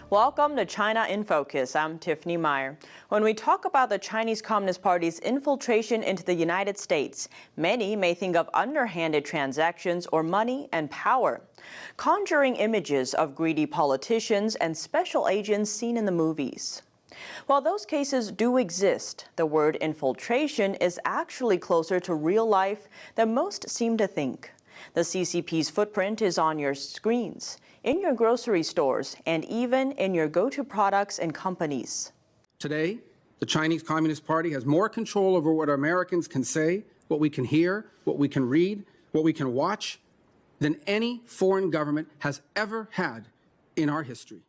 Welcome to China in Focus. I'm Tiffany Meyer. When we talk about the Chinese Communist Party's infiltration into the United States, many may think of underhanded transactions or money and power, conjuring images of greedy politicians and special agents seen in the movies. While those cases do exist, the word infiltration is actually closer to real life than most seem to think. The CCP's footprint is on your screens, in your grocery stores, and even in your go-to products and companies. Today, the Chinese Communist Party has more control over what Americans can say, what we can hear, what we can read, what we can watch, than any foreign government has ever had in our history.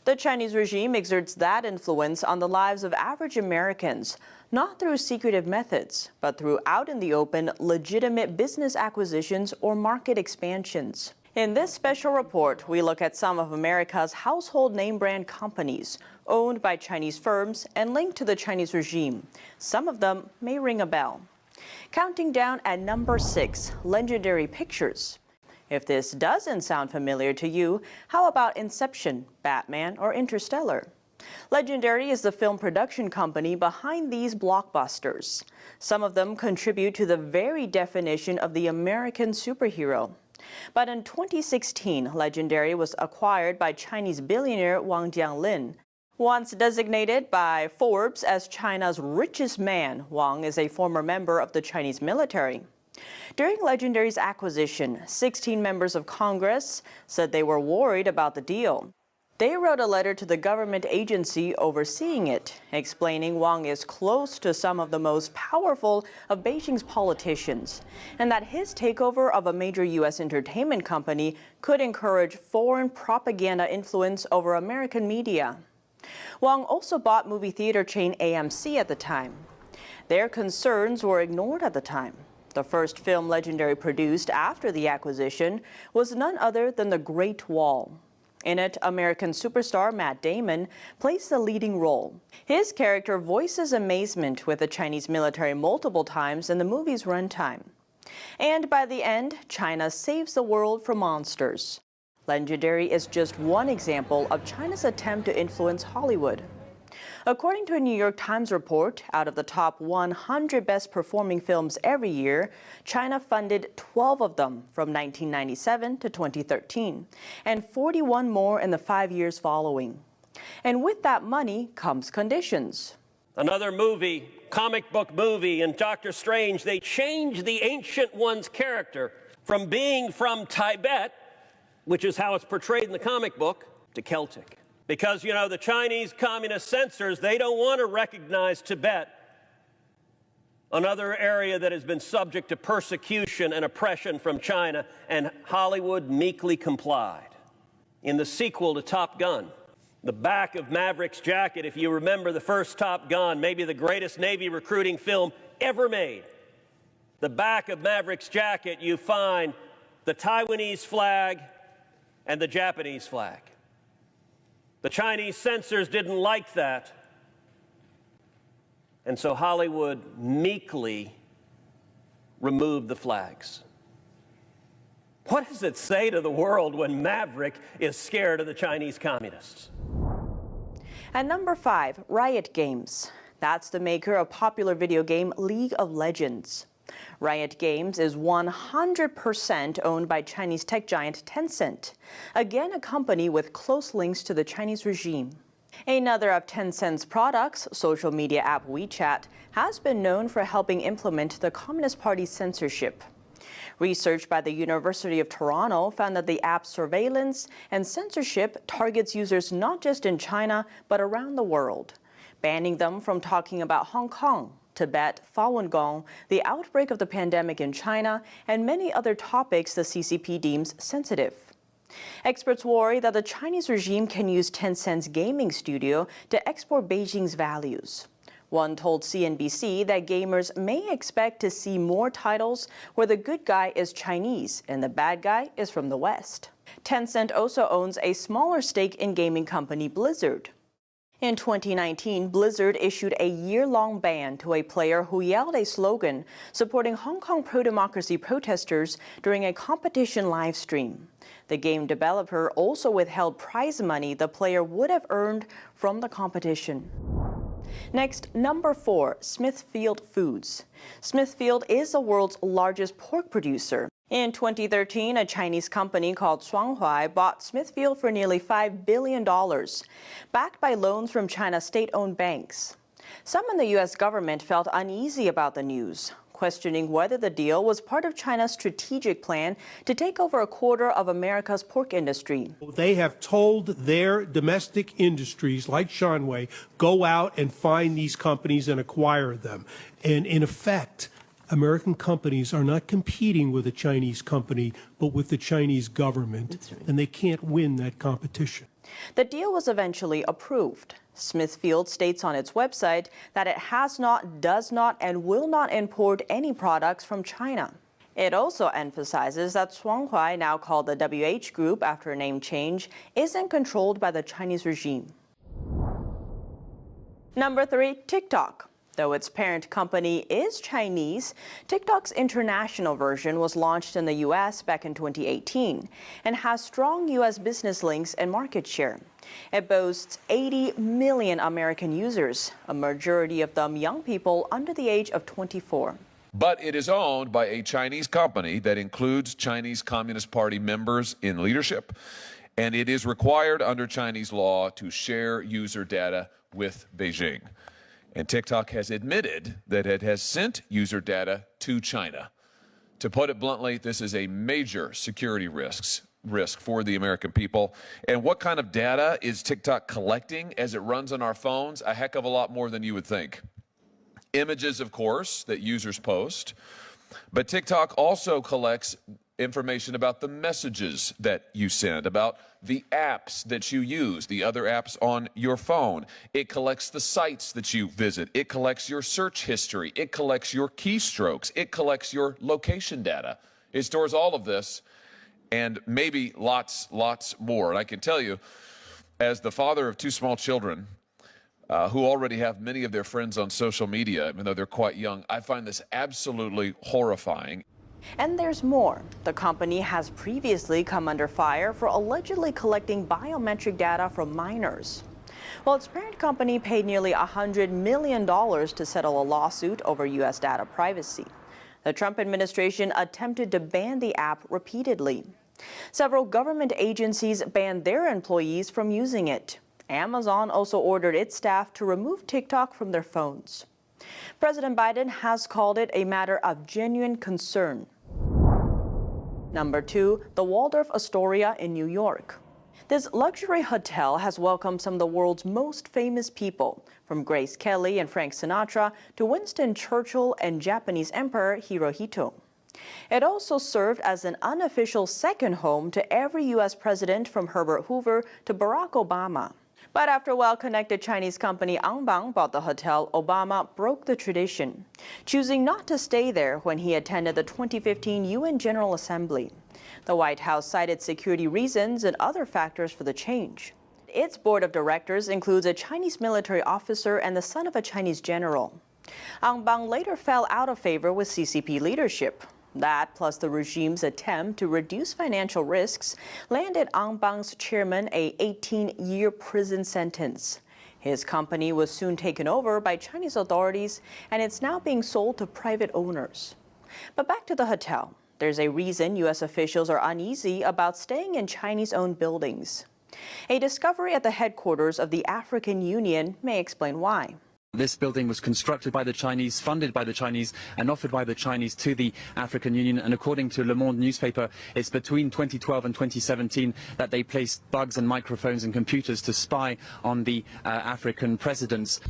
The Chinese regime exerts that influence on the lives of average Americans, not through secretive methods, but through out in the open, legitimate business acquisitions or market expansions. In this special report, we look at some of America's household name brand companies owned by Chinese firms and linked to the Chinese regime. Some of them may ring a bell. Counting down at number 6, Legendary Pictures. If this doesn't sound familiar to you, how about Inception, Batman, or Interstellar? Legendary is the film production company behind these blockbusters. Some of them contribute to the very definition of the American superhero. But in 2016, Legendary was acquired by Chinese billionaire Wang Jianlin. Once designated by Forbes as China's richest man, Wang is a former member of the Chinese military. During Legendary's acquisition, 16 members of Congress said they were worried about the deal. They wrote a letter to the government agency overseeing it, explaining Wang is close to some of the most powerful of Beijing's politicians, and that his takeover of a major U.S. entertainment company could encourage foreign propaganda influence over American media. Wang also bought movie theater chain AMC at the time. Their concerns were ignored at the time. The first film Legendary produced after the acquisition was none other than The Great Wall. In it, American superstar Matt Damon plays the leading role. His character voices amazement with the Chinese military multiple times in the movie's runtime. And by the end, China saves the world from monsters. Legendary is just one example of China's attempt to influence Hollywood. According to a New York Times report, out of the top 100 best-performing films every year, China funded 12 of them from 1997 to 2013, and 41 more in the 5 years following. And with that money comes conditions. Another movie, comic book movie, in Doctor Strange, they changed the Ancient One's character from being from Tibet, which is how it's portrayed in the comic book, to Celtic. Because, you know, the Chinese communist censors, they don't want to recognize Tibet, another area that has been subject to persecution and oppression from China, and Hollywood meekly complied. In the sequel to Top Gun, the back of Maverick's jacket, if you remember the first Top Gun, maybe the greatest Navy recruiting film ever made, the back of Maverick's jacket, you find the Taiwanese flag and the Japanese flag. The Chinese censors didn't like that, and so Hollywood meekly removed the flags. What does it say to the world when Maverick is scared of the Chinese communists? At number 5, Riot Games. That's the maker of popular video game League of Legends. Riot Games is 100% owned by Chinese tech giant Tencent, again a company with close links to the Chinese regime. Another of Tencent's products, social media app WeChat, has been known for helping implement the Communist Party's censorship. Research by the University of Toronto found that the app's surveillance and censorship targets users not just in China, but around the world, banning them from talking about Hong Kong, Tibet, Falun Gong, the outbreak of the pandemic in China, and many other topics the CCP deems sensitive. Experts worry that the Chinese regime can use Tencent's gaming studio to export Beijing's values. One told CNBC that gamers may expect to see more titles where the good guy is Chinese and the bad guy is from the West. Tencent also owns a smaller stake in gaming company Blizzard. In 2019, Blizzard issued a year-long ban to a player who yelled a slogan supporting Hong Kong pro-democracy protesters during a competition live stream. The game developer also withheld prize money the player would have earned from the competition. Next, number 4, Smithfield Foods. Smithfield is the world's largest pork producer. In 2013, a Chinese company called Shuanghuai bought Smithfield for nearly $5 billion, backed by loans from China's state-owned banks. Some in the U.S. government felt uneasy about the news, questioning whether the deal was part of China's strategic plan to take over a quarter of America's pork industry. They have told their domestic industries, like Shuanghuai, go out and find these companies and acquire them. And in effect, American companies are not competing with a Chinese company, but with the Chinese government, and they can't win that competition. The deal was eventually approved. Smithfield states on its website that it has not, does not, and will not import any products from China. It also emphasizes that Shuanghuai, now called the WH Group after a name change, isn't controlled by the Chinese regime. Number 3, TikTok. Though its parent company is Chinese, TikTok's international version was launched in the U.S. back in 2018 and has strong U.S. business links and market share. It boasts 80 million American users, a majority of them young people under the age of 24. But it is owned by a Chinese company that includes Chinese Communist Party members in leadership, and it is required under Chinese law to share user data with Beijing. And TikTok has admitted that it has sent user data to China. To put it bluntly, this is a major security risk for the American people. And what kind of data is TikTok collecting as it runs on our phones? A heck of a lot more than you would think. Images, of course, that users post. But TikTok also collects information about the messages that you send, about the apps that you use, the other apps on your phone. It collects the sites that you visit. It collects your search history. It collects your keystrokes. It collects your location data. It stores all of this and maybe lots more. And I can tell you, as the father of 2 small children, who already have many of their friends on social media, even though they're quite young, I find this absolutely horrifying. And there's more. The company has previously come under fire for allegedly collecting biometric data from minors. Well, its parent company paid nearly $100 million to settle a lawsuit over U.S. data privacy. The Trump administration attempted to ban the app repeatedly. Several government agencies banned their employees from using it. Amazon also ordered its staff to remove TikTok from their phones. President Biden has called it a matter of genuine concern. Number 2, the Waldorf Astoria in New York. This luxury hotel has welcomed some of the world's most famous people, from Grace Kelly and Frank Sinatra to Winston Churchill and Japanese Emperor Hirohito. It also served as an unofficial second home to every U.S. president from Herbert Hoover to Barack Obama. But after well-connected Chinese company Anbang bought the hotel, Obama broke the tradition, choosing not to stay there when he attended the 2015 UN General Assembly. The White House cited security reasons and other factors for the change. Its board of directors includes a Chinese military officer and the son of a Chinese general. Anbang later fell out of favor with CCP leadership. That, plus the regime's attempt to reduce financial risks, landed Anbang's chairman a 18-year prison sentence. His company was soon taken over by Chinese authorities, and it's now being sold to private owners. But back to the hotel. There's a reason U.S. officials are uneasy about staying in Chinese-owned buildings. A discovery at the headquarters of the African Union may explain why. This building was constructed by the Chinese, funded by the Chinese, and offered by the Chinese to the African Union. And according to Le Monde newspaper, it's between 2012 and 2017 that they placed bugs and microphones and computers to spy on the African presidents.